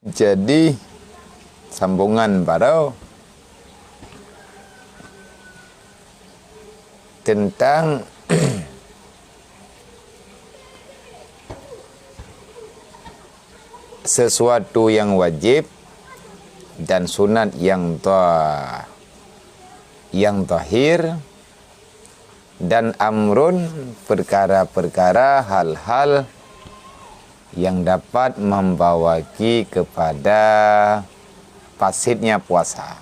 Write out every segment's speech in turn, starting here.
Jadi sambungan baru tentang sesuatu yang wajib dan sunat yang zahir, dan amrun, perkara-perkara, hal-hal yang dapat membawaki kepada fasidnya puasa.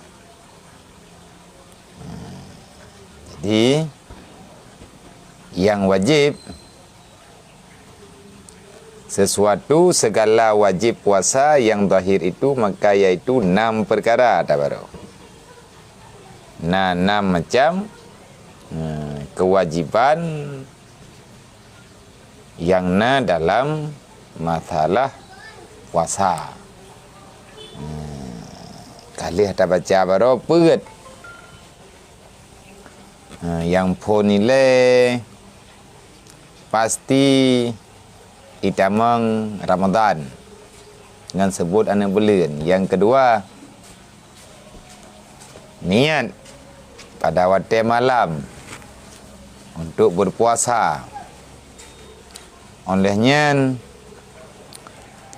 Jadi yang wajib, sesuatu segala wajib puasa yang zahir itu, maka iaitu 6 perkara tak baru. Nah, 6 macam kewajiban yang dalam masalah puasa. Kali ada baca baru perit. Yang pun nilai pasti itamang Ramadan dengan sebut anak bulan. Yang kedua, niat pada waktu malam untuk berpuasa. Olehnya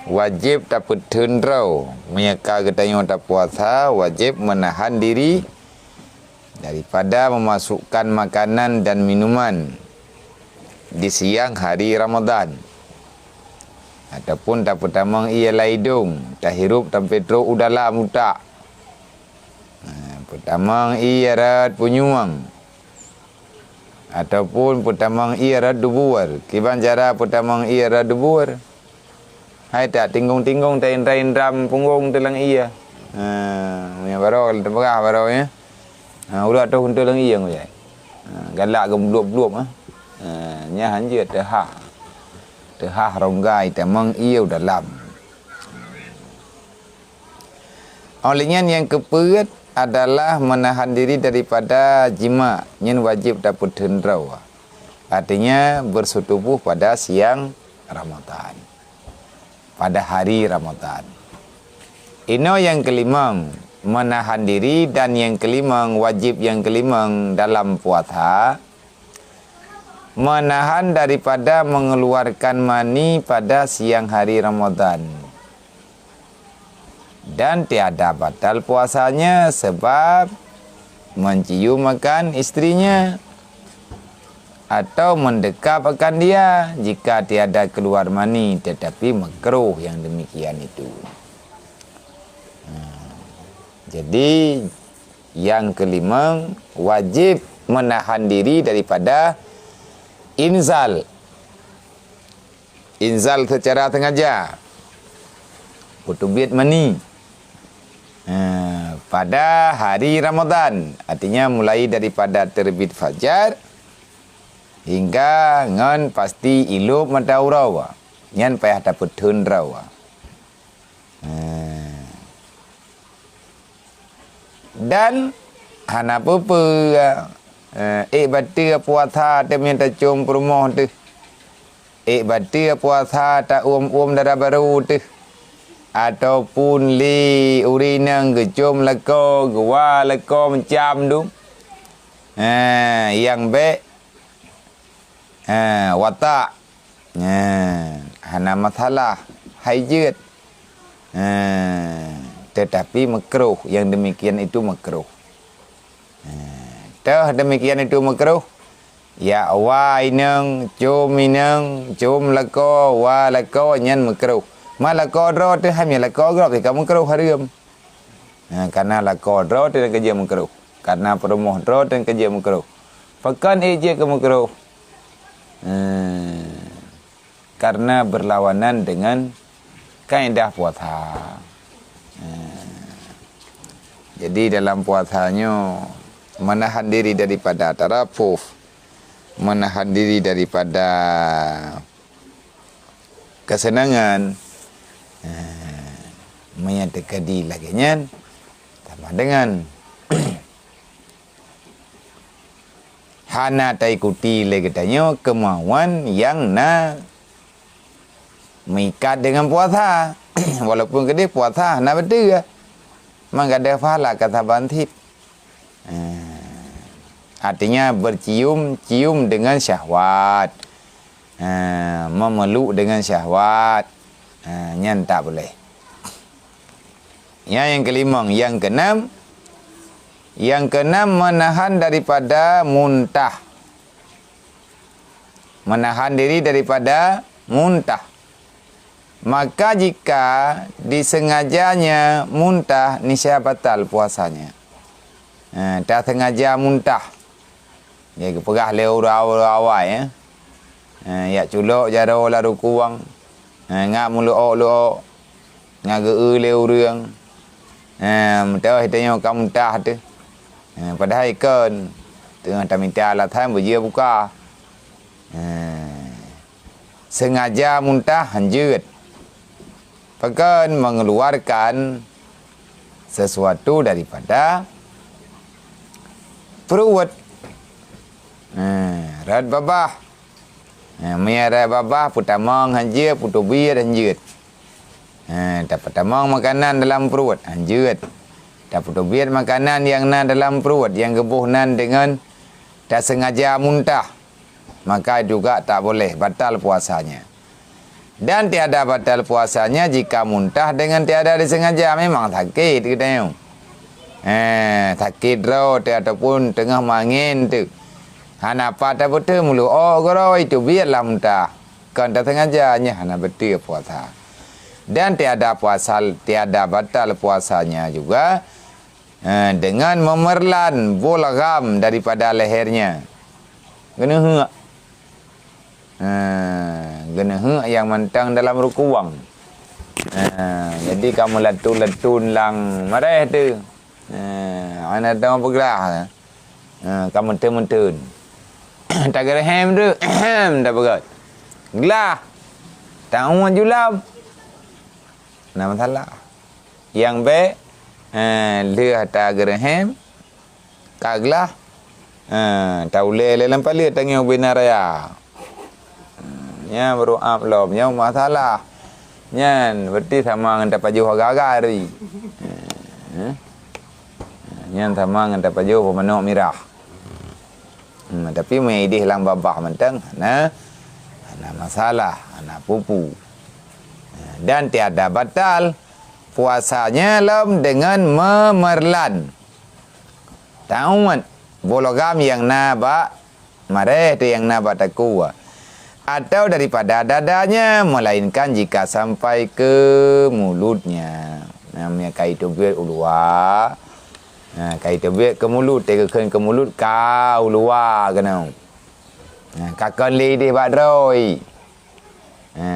wajib dapat tendrau menyeka ketanya tak puasa, wajib menahan diri daripada memasukkan makanan dan minuman di siang hari Ramadan. Ataupun tak pertama ialah hidung, tak hirup tanpa teruk udahlah mutak. Pertama ialah penyuang. Ataupun pertama ialah dubur. Kiban cara pertama ialah dubur. Hai tak tinggung-tinggung tak indra-indram punggung telang ia. Yang baru kalau terperah baru ya. Udah tu untuk telang ia ngujai. Galak ke blub-blub nya hanje tehah ronggai tamang ia dalam. Olehnya yang keempat adalah menahan diri daripada jima yang wajib dapat tendrau. Artinya bersetubuh pada siang Ramadan, pada hari Ramadan. Ini yang kelima, menahan diri, dan yang kelima, wajib yang kelima dalam puasa, menahan daripada mengeluarkan mani pada siang hari Ramadan. Dan tiada batal puasanya sebab mencium akan istrinya atau mendekap akan dia jika tiada keluar mani, tetapi makruh yang demikian itu. Jadi yang kelima, wajib menahan diri daripada inzal secara sengaja, putubit mani pada hari Ramadan. Artinya mulai daripada terbit fajar hingga ngan pasti ilup mataurau nyan payah dapat tendrau. Dan hana apa batu puasa te minta cum perumoh tu. Batu puasa tak darah baru tu. Ataupun li urinang gecum leko, gua leko macam tu. Yang baik watak. Hana masalah hajat. Tetapi makruh, yang demikian itu makruh. Demikian itu makruh. Ya wa inang cum leko wa leko nyan makruh. Malako dro tu hamil lako grop kamu makruh haram. Karena lako dro tu kerja makruh. Karena perumoh dro tu kerja makruh. Pekan eje ke makruh. Karena berlawanan dengan kaedah puasa. Jadi dalam puasanya menahan diri daripada tarafuf, menahan diri daripada kesenangan, menyatakan di laginya sama dengan hana tak ikuti lagi kemauan yang mengikat dengan puasa. Walaupun kedai puasa nak betul maka ada pahala kata bantip. Artinya cium dengan syahwat. Memeluk dengan syahwat. Nyan tak boleh. Yang kelima, yang keenam menahan daripada muntah. Menahan diri daripada muntah. Maka jika disengajanya muntah, niscaya batal puasanya. Tak sengaja muntah. Ya perah le awal ya. Ya culok jaro laru kuang. Ngak mulu ngak ge le urang. Muntah hitanya kamu muntah tu. Padahal ikan tengah tak minta alatan berjia buka. Sengaja muntah hanjut. Bahkan mengeluarkan sesuatu daripada perut. Rat babah. Rat babah putamang hanjut, putubir hanjut. Tak putamang makanan dalam perut hanjut. Tak putubir makanan yang nan dalam perut, yang gebuh nan dengan tak sengaja muntah. Maka juga tak boleh, batal puasanya. Dan tiada batal puasanya jika muntah dengan tiada disengaja. Memang sakit kita. Sakit raut ataupun tengah mangin tu. Hana apa tak betul mulu. Kalau itu biarlah muntah. Kan tak sengajanya hana betul puasa. Dan tiada batal puasanya juga dengan memerlan bolagam daripada lehernya. Kena hak. Genah yang mentang dalam rukuang. Jadi kamu latun lang marah tu. Ana tahu bergerak. Kamu mentun. Tak kira hem tu. Tak berat. Gelah. Tahu julap. Nah masalah. Yang baik dia tak kira hem. Kaglah. Tahu le lampai le tangyo binaraya. Nya baru upload nya masalah. Nyan berarti sama dengan dapat jauh agak-agak. Nyan sama dengan dapat jauh pemanok mirah. Tapi mai idih lang babah mentang ana masalah, ana pupu. Dan tiada batal puasanya lam dengan memerlan. Ta'uman bologam yang naba mareh tu yang naba takwa. Atau daripada dadanya, melainkan jika sampai ke mulutnya. Namanya kait tubir ulua. Kait tubir ke mulut, tegakan ke mulut kau ulua kena. Kakon lidih badroi.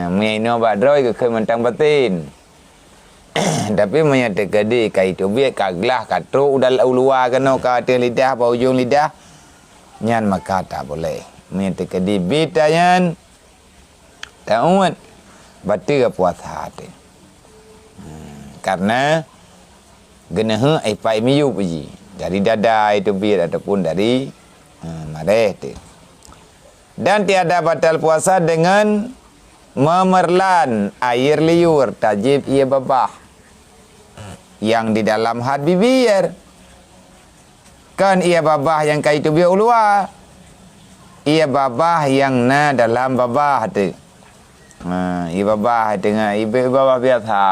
Menino badroi ke mentang batin. Tapi menyata kedi kait tubir kaglah katruk udal ulua kena ka lidah apa ujung lidah. Nyan maka tak boleh. Minta kedi bitayan ta'uat batal puasa hati. Karena genah ai miyu puji dari dada itu bir ataupun dari mareh tu. Dan tiada batal puasa dengan memerlan air liur tajib ia babah yang di dalam had bibir. Kan ia babah yang kaitu biar ulua. Ia babah yang na dalam babah tu. Ia babah tengah ibu babah biasa.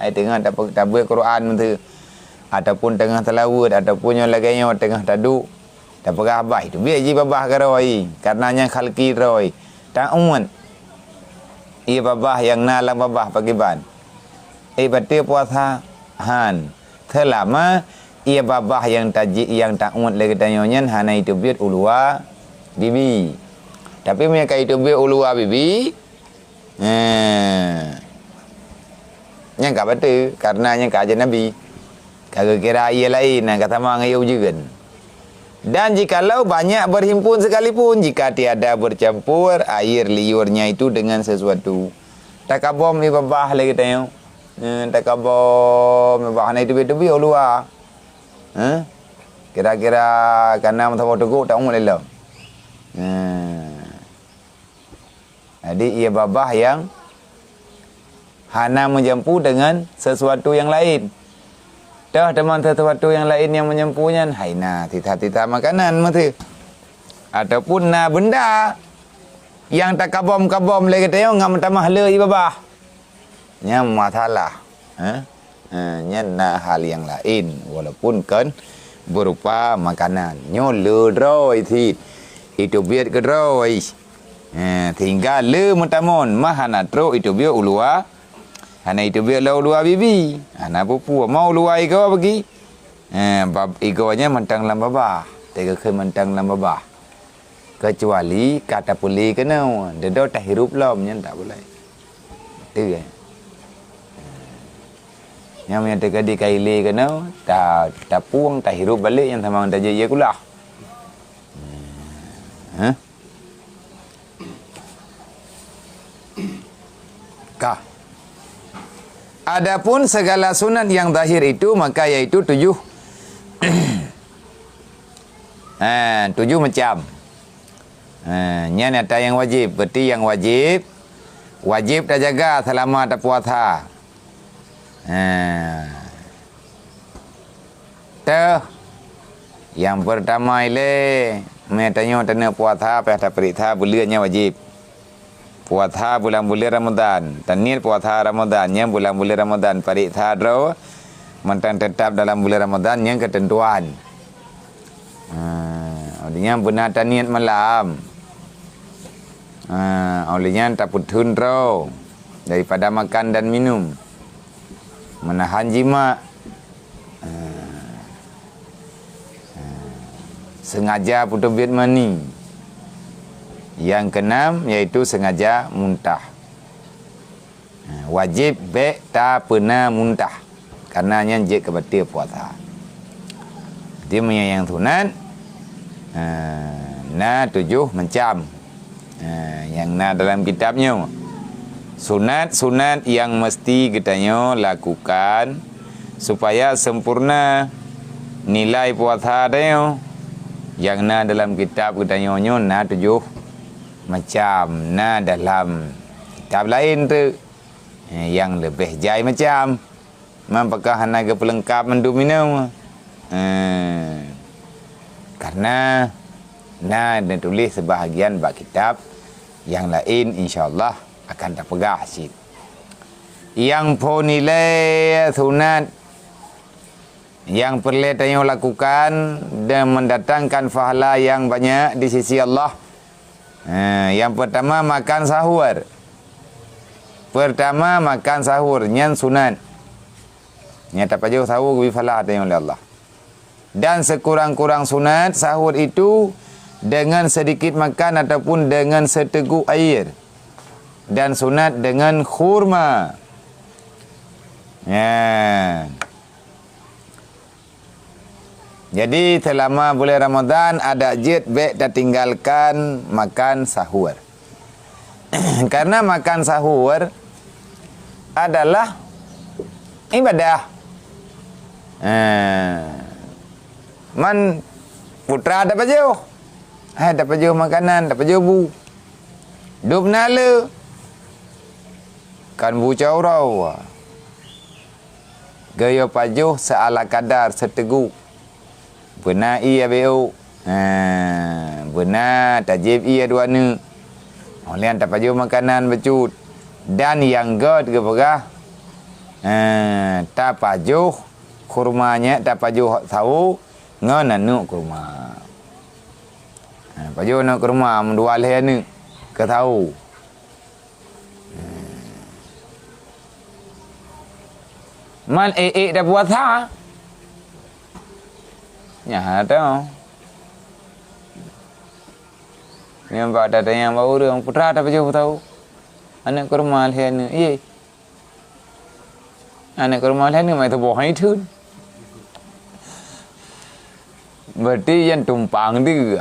Ai tengah tak buat Quran tu. Ataupun tengah telawud ataupun yang laganya tengah taduk. Tak pegah abah itu. Biar je babah karoi. Karenanya khalqi roi. Tak umat. Ia babah yang na dalam babah pagiban. Batal puasa han. Selama ia babah yang tajik yang tak umat lagi tanyonya hana itu biar ulua bibi. Tapi mereka itu biar ulua bibi. Yang tak betul karena yang kajian Nabi. Kagak kira ia lain kata mang ayau juga. Dan jikalau banyak berhimpun sekalipun jika tiada bercampur air liurnya itu dengan sesuatu. Takabom ni babah lagi tanyo. Takabom babah itu biar ulua. Kira-kira karena mata teguk tak umur lelam. Jadi ia babah yang hana menyempu dengan sesuatu yang lain. Dah teman sesuatu yang lain yang menyempunya, haina tita-tita makanan mati. Ataupun na benda yang tak kabom-kabom lagi tengok ngam tamah le ibabah. Nya masalah. Nya na hal yang lain walaupun kan berupa makanan. Nyo le droi thi itu biar ke droi. Tinggal le mentamon mahana tro itu biar ulua. Hana itu biar lau luar bibi. Hana pupu mau luar iko bagi. Bab ikonya mentang lam babah. Tega ke mentang lam babah. Kecuali kata puli kena. Dedo tak hirup lam nya tak boleh. Tu kan. Yang punya tega di kaili kena tak puang tak hirup balik yang sama tak je kulah. Kah. Adapun segala sunat yang zahir itu maka yaitu 7 macam. Nya ada yang wajib, berarti yang wajib dah jaga selama tak puasa. Yang pertama ile tanya tanya puasa pada perintah bulannya wajib. Puasa bulan-bulan Ramadan. Tanir puasa Ramadan yang bulan-bulan Ramadan perintah draw mentang tetap dalam bulan Ramadan yang ketentuan. Artinya benar niat malam. Olehnya tak putun draw daripada makan dan minum. Menahan jima. Sengaja putus bid mani. Yang keenam iaitu sengaja muntah. Wajib baik tak pernah muntah karena nyanjik kebatil puasa. Dia punya yang sunat 7 macam. Yang dalam kitabnya sunat-sunat yang mesti kitanya lakukan supaya sempurna nilai puasa dia. Yang dalam kitab kitanya 7 macam dalam kitab lain tu yang lebih jai macam apakah hana ke pelengkap mendum minum karena ditulis sebahagian bab kitab yang lain insyaallah akan tak pegah hasil yang pun nilai sunat yang perlu tanya lakukan dan mendatangkan pahala yang banyak di sisi Allah. Yang pertama makan sahur. Nyan sunat. Nya tak pajak sahur bi falah tanya oleh Allah. Dan sekurang-kurang sunat sahur itu dengan sedikit makan ataupun dengan seteguk air. Dan sunat dengan khurma. Jadi selama bulan Ramadan ada jid baik dah tinggalkan makan sahur. Karena makan sahur adalah ibadah. Man putra dapat jauh. Dapat jauh makanan, dapat jauh bu. Duk nala. Kan bu caurau. Gaya pajuh seala kadar seteguk. Benar ia beu. Benar tajib ia dua ni. Olian tak paju makanan becut. Dan yang god ke pegah. Tak paju kurmanya tak paju tahu ngananu kurma. Paju nak kurma mendua leh ni ke tahu. Man dah puasa. Ya ada. Yang pada yang baru orang putra tak jauh tahu. Anak kurma leh ni. Anak kurma leh ni mai tu bohai thun. Berarti yang tumpang tu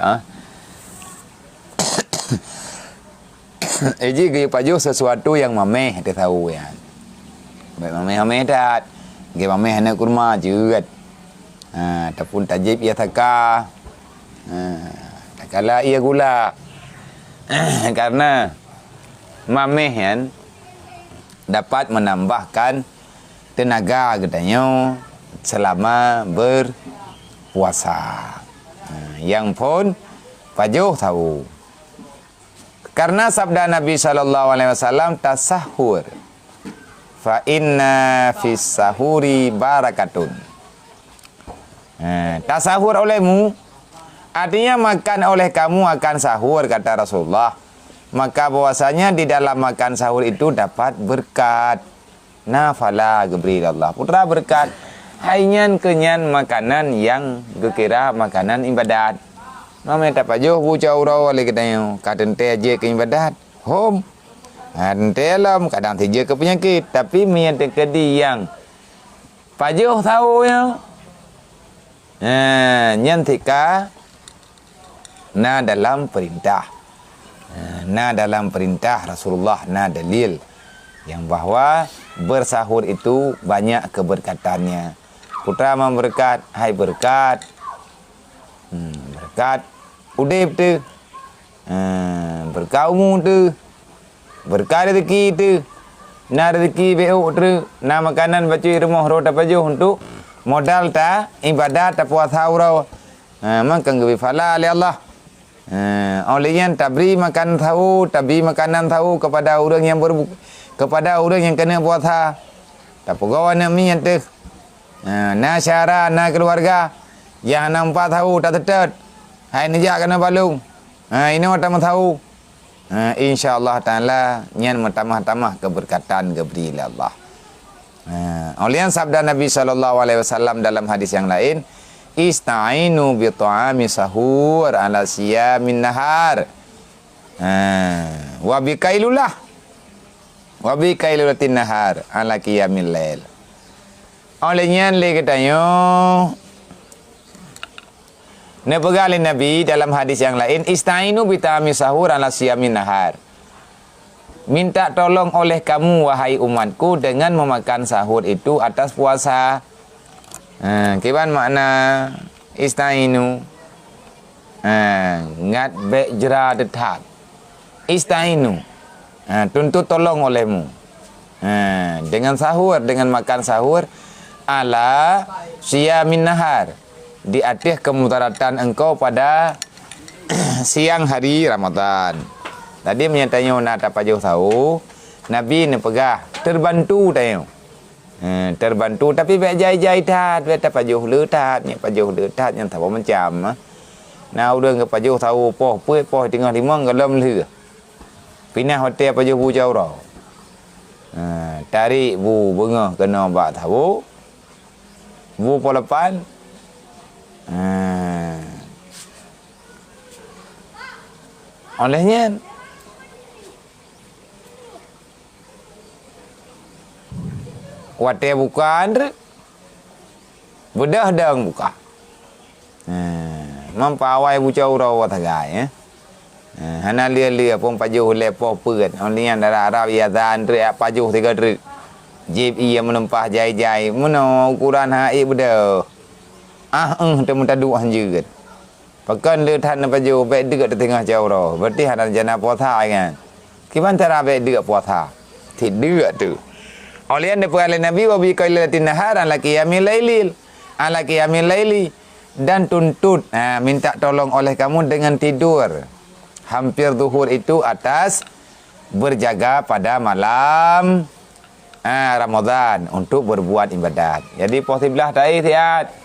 Eji gaya paju sesuatu yang mameh dia tahu ya. Baik mameh dah. Gaya mameh anak kurma juga. Ataupun tajib ia taka. Tak kala ia gula. Karena mameh kan dapat menambahkan tenaga katanya selama berpuasa. Yang pun pajuh tahu. Karena sabda Nabi SAW tasahur. Fa inna fis sahuri barakatun. Tasahur olehmu artinya makan oleh kamu akan sahur, kata Rasulullah. Maka bahwasanya di dalam makan sahur itu dapat berkat. Nafala Jibril Allah. Putra berkat. Hainyan kenyan makanan yang kekira makanan ibadat. Nama tak pajuh buca urau oleh katanya. Kadang teh aja ke ibadat. Hom. Kadang teh alam. Kadang teh je ke penyakit. Tapi menyata kedi yang pajuh tahu ya. Nyantika na dalam perintah. Na dalam perintah Rasulullah. Na dalil. Yang bahwa bersahur itu banyak keberkatannya. Putra memberkat. Hai berkat. Berkat udip tu, berkat umur tu, berkat rezeki tu, na rezeki beuk tu, na makanan baca rumah rota pajuh untuk modal ta ibadat ta puasa urau, maka ngebi fala oleh Allah. Olehnya tabri makan tahu, tabri makanan tahu kepada orang yang kepada orang yang kena puasa. Tak pegawai nak minyak tu, na syara, na keluarga yang nampak tahu tak tetet. Hai nejak kena balung. Ini tak tahu. InsyaAllah ta'ala nyan tamah-tamah keberkatan Jibril Allah. Oleh sabda Nabi SAW dalam hadis yang lain, ista'inu bi ta'ami sahur ala siyamin nahar. Wa bi kailulah. Wa bi kailulatin nahar ala qiyamil lail. Olehnya le katanya Nepegali Nabi dalam hadis yang lain, istainu bitami sahur ala siyamin nahar. Minta tolong oleh kamu wahai umatku dengan memakan sahur itu atas puasa. Kiban makna istainu? Ngat be jera detak. Istainu. Tuntut tolong olehmu. Dengan sahur, dengan makan sahur ala siyamin nahar. Di atas kemudaratan engkau pada siang hari Ramadan. Tadi menyatanya nak dapat jauh tahu, Nabi ni pegah terbantu tayo. Terbantu tapi baik jai-jai tat, baik dapat jauh letat, ni pajuh letat yang tak macam. Nah udah ke pajuh tahu poh tengah limang galam le. Pindah hotel pajuh bu jauh ro. Tarik bu bengah kena bak tahu. Bu polapan. Olehnya wate bukan bedah dang buka. Mampawai buca urau watagai hana lia pun pajuh lepo peut. Olehnya darah Arab yazan re pajuh 3 re. Jib ia menempah jai-jai meno ukuran hai bedah. Temu tadu hanjeut. Pakan le than pajuh baik dekat di tengah jauh ro. Berarti hana jana puasa kan. Kiban cara baik dekat puasa. Tidak tu. Oleh anda perkara Nabi wa bi qailatin nahar ala qiyamil lailil. Ala qiyamil laili dan tuntut minta tolong oleh kamu dengan tidur. Hampir zuhur itu atas berjaga pada malam Ramadan untuk berbuat ibadat. Jadi posiblah tai tiat.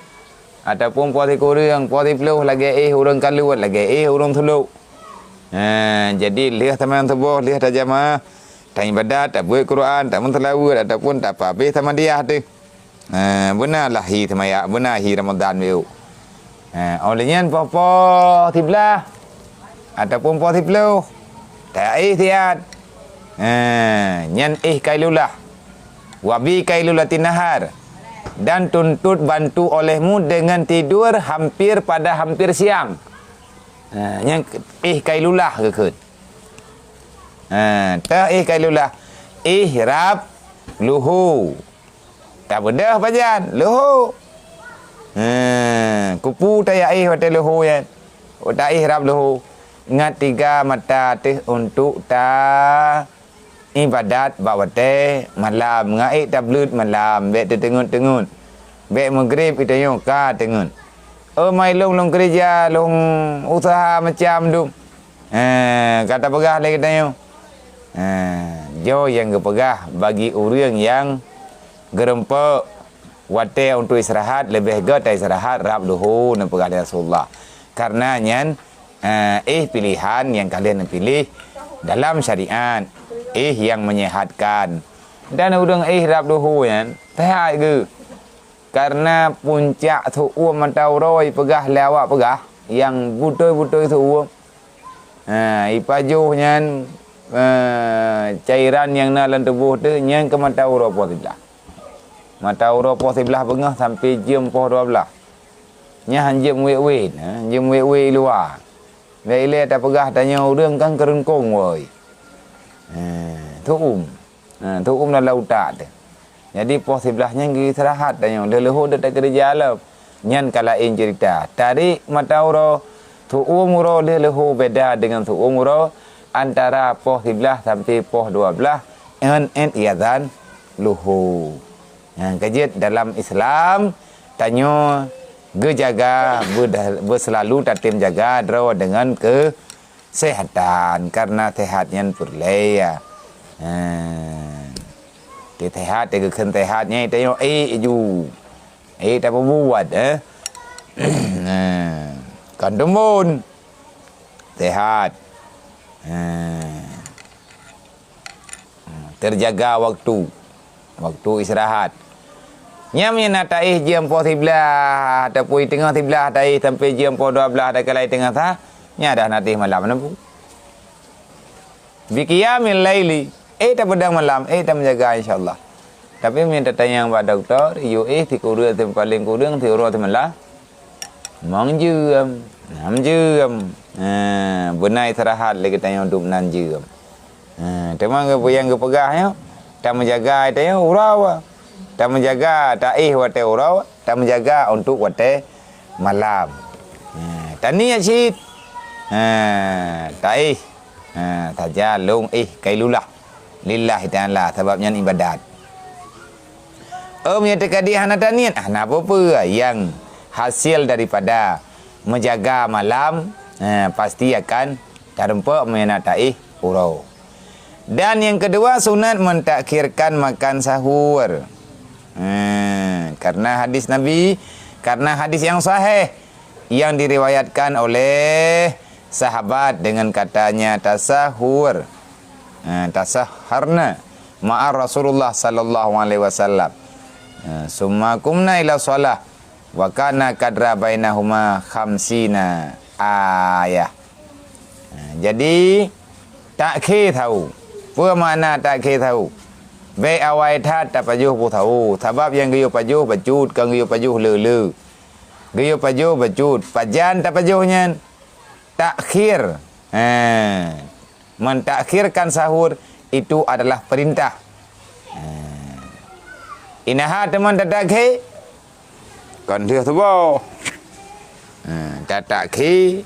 Ataupun puasa kurang, puasa peluh lagi urang kaluat lagi urang thuluk. Jadi lihat teman tubuh, lihat aja mah tak ibadat, tak buat Quran, tak mentelawat ataupun tak apa habis sama dia tu. Benarlah hi temaya, benar hi Ramadan tu. Olehnya popo tiblah ataupun puasa peluh tak tiat. Nyan kailulah. Wabi kailulatin nahar. Dan tuntut bantu olehmu dengan tidur hampir siang. Yang kailulah ke. Kailulah. Ihrab luhu. Tak bedah pajan, luhu. Kupu taya hotel luhu ya. Tak ihrab luhu. Ngat 3 mata teh untuk ta ibadat bawate malam ngai tablut malam be tengun be maghrib itu yo ka tengun mai long kerja long usaha macam tu kata pegah lagi kita yo jo yang kepegah bagi orang yang gerempe wate untuk istirahat lebih gata istirahat rab duhu na pegah Rasulullah karena nyan pilihan yang kalian pilih dalam syariat yang menyehatkan dan udang rab duhu yan sehat ke karena puncak tu'um mantau roi pegah lewat pegah yang butoi tu'um ipajuh nyan cairan yang dalam tubuh tu nyan ke mantau ro posiblah mantau ro posiblah bengah sampai jam poh 12 nya hanjem we luar Bila tak pegah tanya orang kan kerengkong woi. Tu'um dalam lautat. Jadi pos sebelahnya pergi istirahat tanya. Leluhur dia tak kerja lah. Nyan kalain cerita. Tarik mata uro. Tu'um uro leluhur beda dengan tu'um uro. Antara pos sebelah sampai pos 12. En iazan luhur. Kejit dalam Islam. Tanya. Gejaga berselalu tatim jaga draw dengan kesehatan karena sehatnya perlaya. Sehat ke sehatnya itu ju. Tak buat kandemun sehat. Terjaga waktu istirahat. Nyamnya nak taih jam po 11 ataupun tengah 11 taih sampai jam po 12 ada kalai tengah sah nya dah natih malam nampu biqiyamil laili tak pedang malam tak menjaga insyaallah tapi minta tanya pada doktor yo ti kurang tem paling kurang ti ro malam mang jam 6 jam benai istirahat lagi tanya untuk 6 jam temang yang pegahnya tak menjaga tanya urawa tak menjaga taih wate urau, tak menjaga untuk wate malam. Tani asyid. Taih. Tajalung kailulah. Lillahi ta'ala sebabnya ibadat. Menyatakan dia hana tanian. Apa yang hasil daripada menjaga malam pasti akan terempak menyataih urau. Dan yang kedua sunat mentakhirkan makan sahur. Karena hadis Nabi, karena hadis yang sahih yang diriwayatkan oleh sahabat dengan katanya tasahur, tasaharna ma'a Rasulullah sallallahu alaihi wasallam. Summa kumna ila shalah wa kana kadra bainahuma khamsina ayah. Jadi takhir tahu. Apa makna takhir tahu? Baik awal tat tak pajuh pun tahu. Sebab yang gayuh pajuh bacut, kan gayuh pajuh lele. Gayuh pajuh bacut, pajan tak pajuhnya takhir. Mentakhirkan sahur itu adalah perintah. Inaha teman tak takhir. Kan dia tubuh. Tak takhir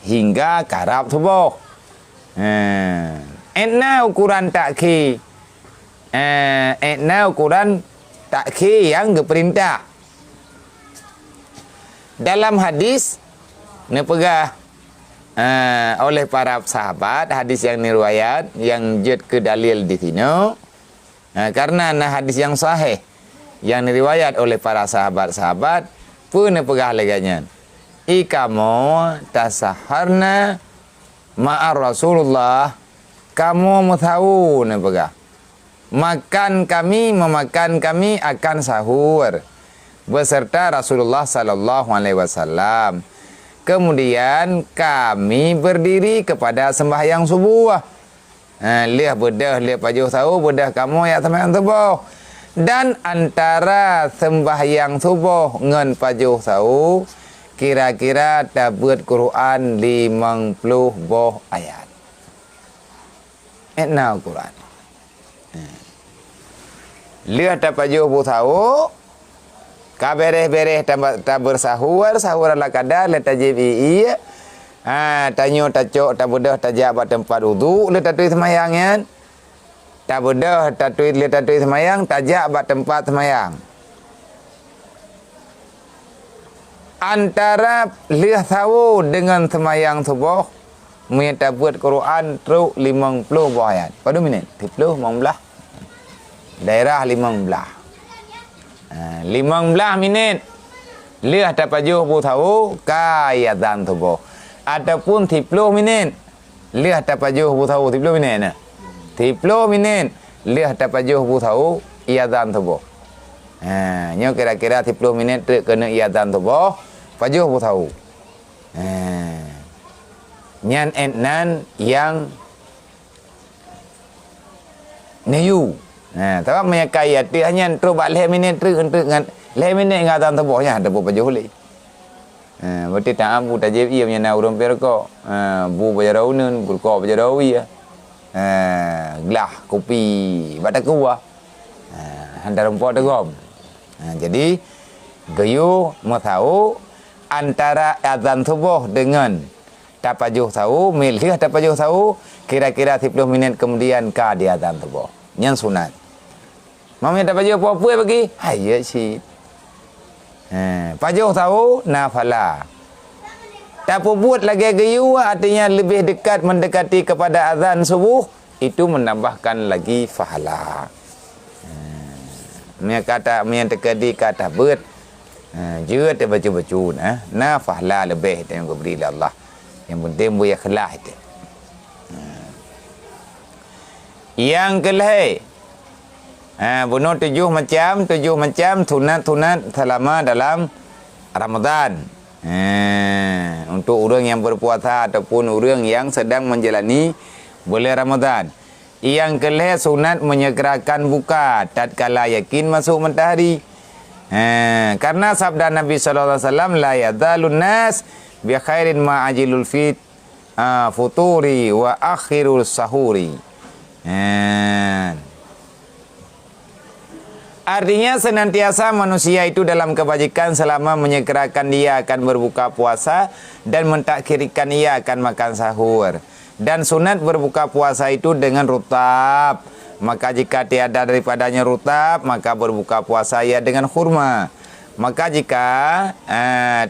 hingga karab tubuh. Enna ukuran takhir. Ukuran takhir yang diperintah. Dalam hadis nepegah oleh para sahabat, hadis yang riwayat yang jud ke dalil di sini. Karena hadis yang sahih yang riwayat oleh para sahabat-sahabat pun nepegah leganya. Ikamu tasaharna ma'a Rasulullah, kamu tahu nepegah. Memakan kami akan sahur beserta Rasulullah sallallahu alaihi wasallam. Kemudian kami berdiri kepada sembahyang subuh. Lihat bedah, lihat pajuh sahur, bedah kamu ya sembahyang subuh. Dan antara sembahyang subuh dengan pajuh sahur kira-kira dapat Quran 50 buah ayat. Etna Quran. Lihat dapat jauh tahu kabereh-bereh tak bersahur ala kadar letak JBI tanyo tacok tak bedah tak jabat tempat wudu letak tulis semayangnya Tak bodoh, tatui semayang, tajak bat tempat semayang. Antara liah tahu dengan semayang subuh, minta buat Quran teruk 50 buah ayat. Pada minit? 30, 15. Daerah 15. 15 minit. Liah dapat juh tahu kaya dan subuh. Ataupun 30 minit. Liah dapat juh tahu 30 minit na. 30 minit lihat dapat juh tahu iadzan tubuh. Nyo kira-kira 30 minit kena iadzan tubuh, pajuh tahu. Nyan entnan yang neyu. Tahu menyakai hati hanya tu bak leh minit ngan leh minit ngadzan tubuhnya ada pajuh le. Berarti tak ampu tajib ia menyana urang perko. Bu bajaraunen, bulko bajarawi ya. Gelah kopi badak kuah hantar empok tegom. Jadi gayu mau tahu antara azan subuh dengan tapajuh tahu milih tapajuh tahu kira-kira 10 minit kemudian ka dia azan subuh yang sunat. Mami tapajuh apa bagi? Hayya si. Pajuh tahu nafala. Tak buat lagi gayu artinya lebih dekat mendekati kepada azan subuh itu menambahkan lagi pahala. Mia kata mia dekati kata buat jua te baca-baca na pahala lebih yang diberi oleh Allah. Yang penting buat ikhlas itu. Yang kelih bunuh 7 macam sunat selama dalam Ramadan. Untuk orang yang berpuasa ataupun orang yang sedang menjalani bulan Ramadan. Yang kelih sunat menyegerakan buka tatkala yakin masuk matahari. Karena sabda Nabi sallallahu alaihi wasallam la yadzalun nas bi khairin ma ajilul futuri wa akhirul sahuri. Artinya senantiasa manusia itu dalam kebajikan selama menyegerakan dia akan berbuka puasa dan mentakhirkan ia akan makan sahur. Dan sunat berbuka puasa itu dengan rutab. Maka jika tiada daripadanya rutab, maka berbuka puasa ia dengan khurma. Maka jika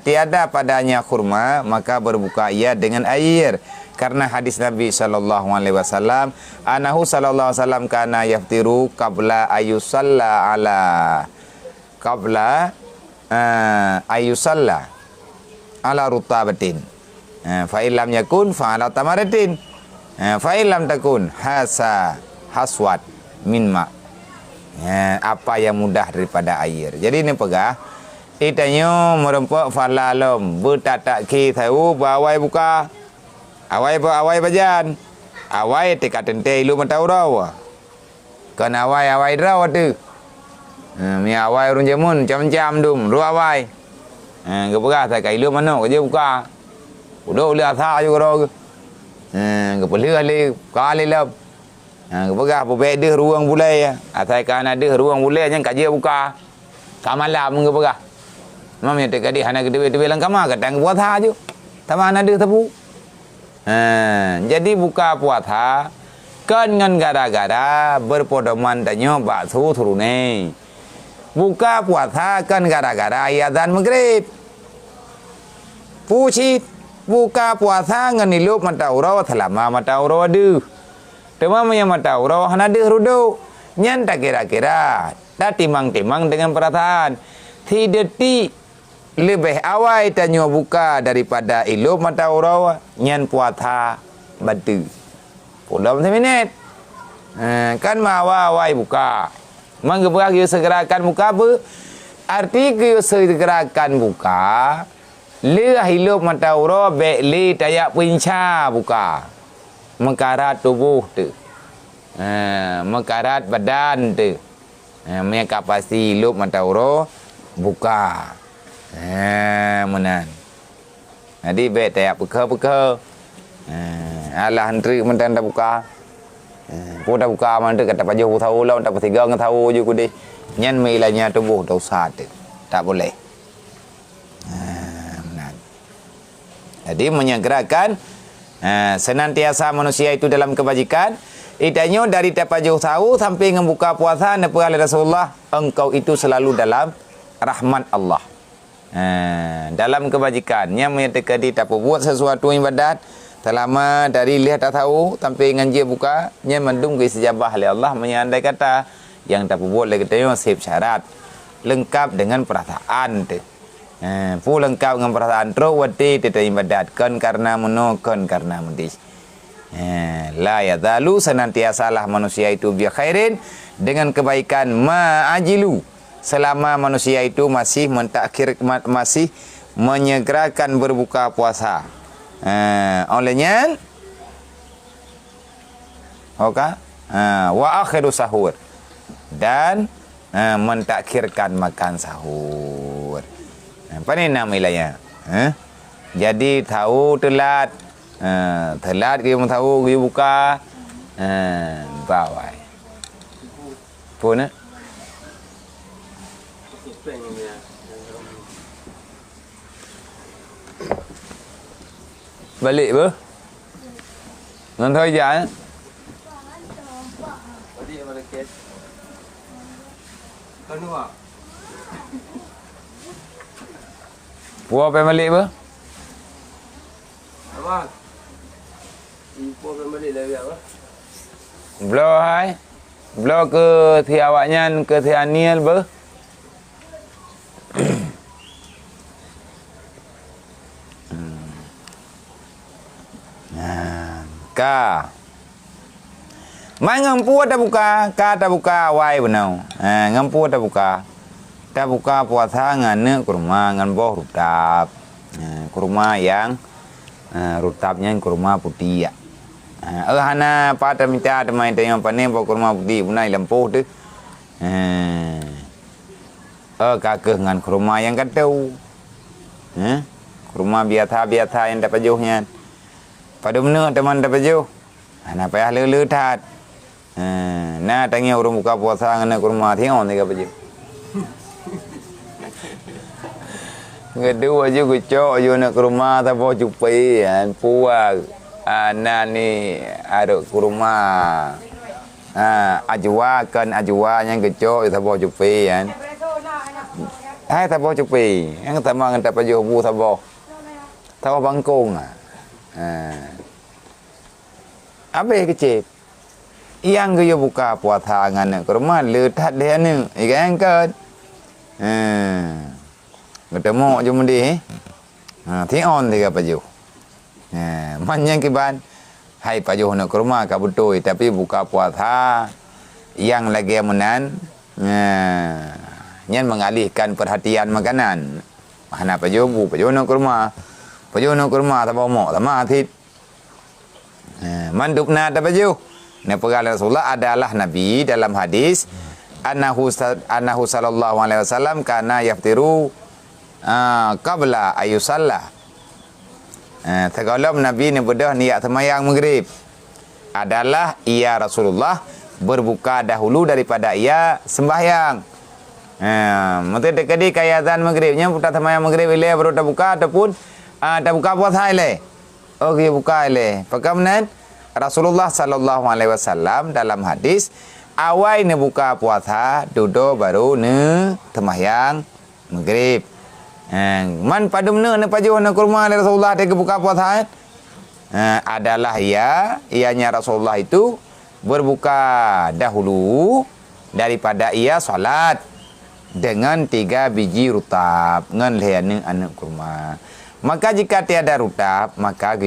tiada padanya khurma, maka berbuka ia dengan air. Karena hadis Nabi sallallahu alaihi wasallam, anahu sallallahu alaihi wasallam kana yaftiru qabla ayusalla ala rutabatin. Fa illam yakun fa ala tamaratin. Fa illam takun haswat min ma. Apa yang mudah daripada air. Jadi ini pegah itanyo merempok falalom bertatak ki tahu bawai buka. Awai bajan. Awai te katente lu matau raw. Kan awai raw tu. Mi awai urun jamun jam-jam dum ru awai. Ke pegah tak kai lu mano ke je buka. Udah ula tha ju ro. Ke pelih ali kali lab. Ke pegah bebek deh ruang bulai. Atai kan ada ruang bulai yang kaje buka. Kamalam ke pegah. Mami te kadi hana gede lang kama kadang buat tha ju. Tamana ada tabu. Jadi buka puasa kan dengan gara-gara berpodoman danyo bakso turune. Buka puasa kan gara-gara azan maghrib. Pucit buka puasa ngan ilup matauro selama matauro adu. Tema yang matauro hana de rudo. Nyan tak kira-kira tak timang-timang dengan perasaan. Tidak lebih awal tanya buka daripada ilup mata urau nyan puasa batu. Pulau minit. Kan awal buka. Mangga kita segerakan buka apa? Arti kita segerakan buka. Lihat ilup mata urau beli tayak pinca buka. Mengkarat tubuh tu. Mengkarat badan tu. Mereka pasti ilup mata urau buka. Menan. Jadi baik tak buka. Alah hentri mentan dah buka. Pun dah buka man tu kata pajuh tahu lah tak bertiga ngan tahu je ku deh. Nyan milanya tubuh dosa tu. Tak boleh. Menan. Jadi menyegerakan senantiasa manusia itu dalam kebajikan Itanya dari tapajuh tahu sampai membuka puasa napa oleh Rasulullah, engkau itu selalu dalam rahmat Allah. Dalam kebajikannya menyatakan dia tak buat sesuatu ibadat selama dari lihat tak tahu sampai nganjir buka nya mendung ke sejabah oleh Allah, menyandai kata yang tak buat lagi tanya sip syarat lengkap dengan perasaan tu. Fu lengkap dengan perasaan terus wati tidak ibadat kan karena menokon karena mendis. La yazalu senantiasalah manusia itu bi khairin dengan kebaikan ma'ajilu selama manusia itu masih mentakhir masih menyegerakan berbuka puasa. Olehnya wa akhiru sahur dan mentakhirkan makan sahur. Apa ni namanya? Jadi tahu telat telat dia tahu dia buka bawai pun balik ber ngan thôi dạ Puas pergi balik ber Abang Ibu balik lagi apa? Blow hai. Blow ke thi awaknya ke thi Aniel ber. Ka. Mai ngampu tak buka, ka tak buka wai benau. Ngampu tak buka. Tak buka puasa ngan kurma ngan boh rutap. Kurma yang rutapnya kurma putih ya. Hana pada minta teman yang panen bawa kurma putih punai lempuh tu. Kakek ngan kurma yang katu. Kurma biasa yang dapat jauhnya. Pada benar teman dapat jauh. Nak payah lelu tat. Nah tanya orang buka puasa ngan kurma tengok ni dapat jauh. Kedua je kucok je nak ke rumah tak boleh cupai puak ni ada ke rumah ajwa kan ajwa yang kecok tak boleh cupai kan tak boleh cupai yang tak mang tak paju bu tak boleh bangkong apa kecil yang dia buka puasa ngan ke rumah letak dia ni ikan kan ketemu je mundi on tiga paju manjang kiban hai paju nak ke rumah ka betul tapi buka puasa yang lagi menan nyan mengalihkan perhatian makanan mana paju bu paju nak ke rumah tak mau tak atit mandupna tak paju ne pegal Rasulullah adalah nabi dalam hadis annahu sallallahu alaihi wasallam kana yaftiru qabla ayusalla. Tergolong Nabi ni bedah niat semayang maghrib adalah ia Rasulullah berbuka dahulu daripada ia sembahyang. Mesti dekadi kayatan maghribnya putar semayang maghrib ile baru dah buka ataupun dah buka puasa ile. Okey buka ile. Pakaman Rasulullah sallallahu alaihi wasallam dalam hadis awal ni buka puasa duduk baru ni semayang maghrib. Man pada mana nak paju nak kurma Rasulullah dia buka puasa adalah ianya Rasulullah itu berbuka dahulu daripada ia solat dengan 3 biji rutab ngan lehan anak kurma. Maka jika tiada rutab maka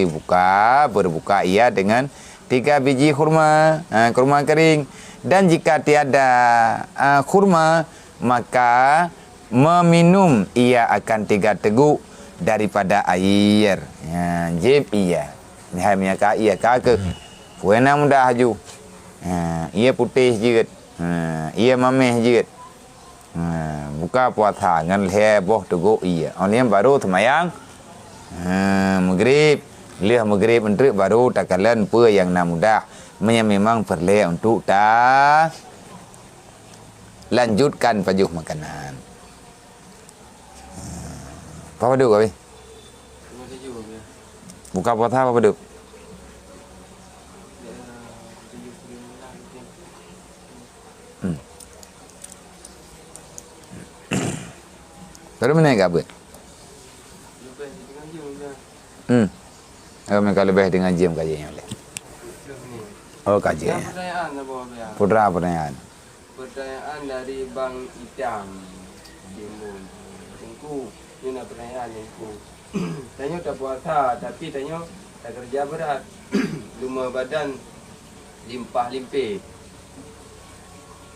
berbuka ia dengan 3 biji kurma kurma kering, dan jika tiada kurma maka meminum ia akan 3 teguk daripada air. Jib ia. Ni hanya ka ia ka ke. Puena mudah haju. Ia putih jeut. Ia mameh jeut. Buka puasa ngan leboh teguk ia. Oleh baru semayang maghrib. Leh maghrib untuk baru takalan pe yang na mudah. Memang perlu untuk lanjutkan pajuh makanan. Apa duduk kau? Buka puasa apa duduk? Baru mana ke apa? Lebih dengan jam dah. Kalau lebih dengan jam kajiannya boleh. Ni. Oh Yang kajiannya. pertanyaan apa dia? Putra pertanyaan. Pertanyaan dari Bang Itam Timun. Tengku, ni nak pertanyaan tengku. Tanya tak puasa tapi tanya tak kerja berat. Lumah badan limpah limpih.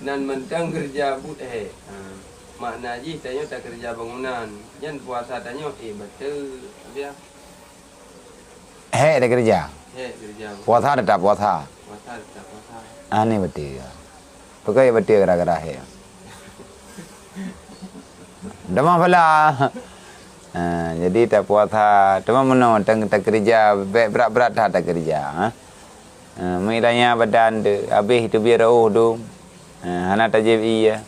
Nan mentang kerja makna ji tanya tak kerja bangunan. Jan puasa tanya betul dia. Ada kerja. Kerja. Puasa ada tak puasa? Puasa tak puasa. Aneh betul. Pakai betul gara-gara he. Demam pula. Jadi tak puasa. Demam mana tak kerja berat-berat tak kerja. Menilainya badan tu habis itu biar tu. Anak tajib iya.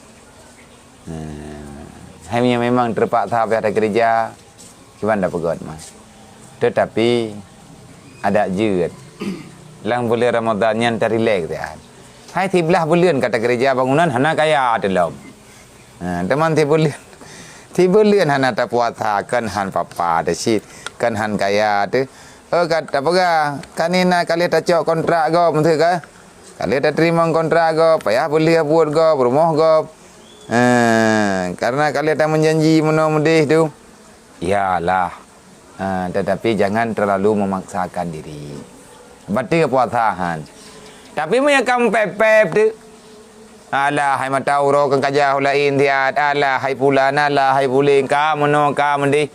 Hanya memang terpaksa habis ada kerja. Gimana pegot mas? Tetapi ada juga. Lang bulan Ramadan yang terrelax dia. Hai 13 bulan kata kerja bangunan hana kaya dalam. Teman 3 bulan. 3 bulan hana tak puasa kan han papa ada shit kan han kaya tu. Kata apa kanina kali tak cok kontrak go menteri ka. Kali tak terima kontrak go payah beli buat go rumah go. Karena kali tak menjanji menang-mendih tu. Yalah. Tetapi jangan terlalu memaksakan diri. Batik puasahan. Tapi mereka kamu pep tu. Alah hai mata uro kan kajah lain dia. Alah hai pulan alah hai buling ka meno ka mendi.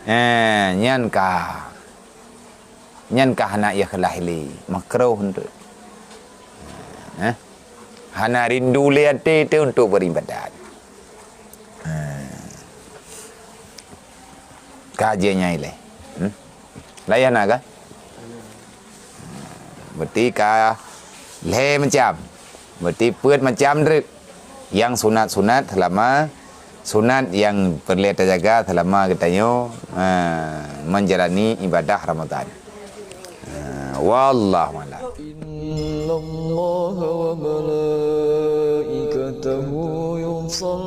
Nyan ka. Nyan ka hana ya kelahili. Makruh untuk. Hana rindu lihat itu untuk beribadat. Kajiannya ini. Layan nak kan? Berarti ka le macam. Berarti puat macam tu. Yang sunat-sunat selama sunat yang perlu kita jaga selama kita menjalani ibadah Ramadan. Wallahu a'lam. Inna Allah wa malaikatahu yusalluna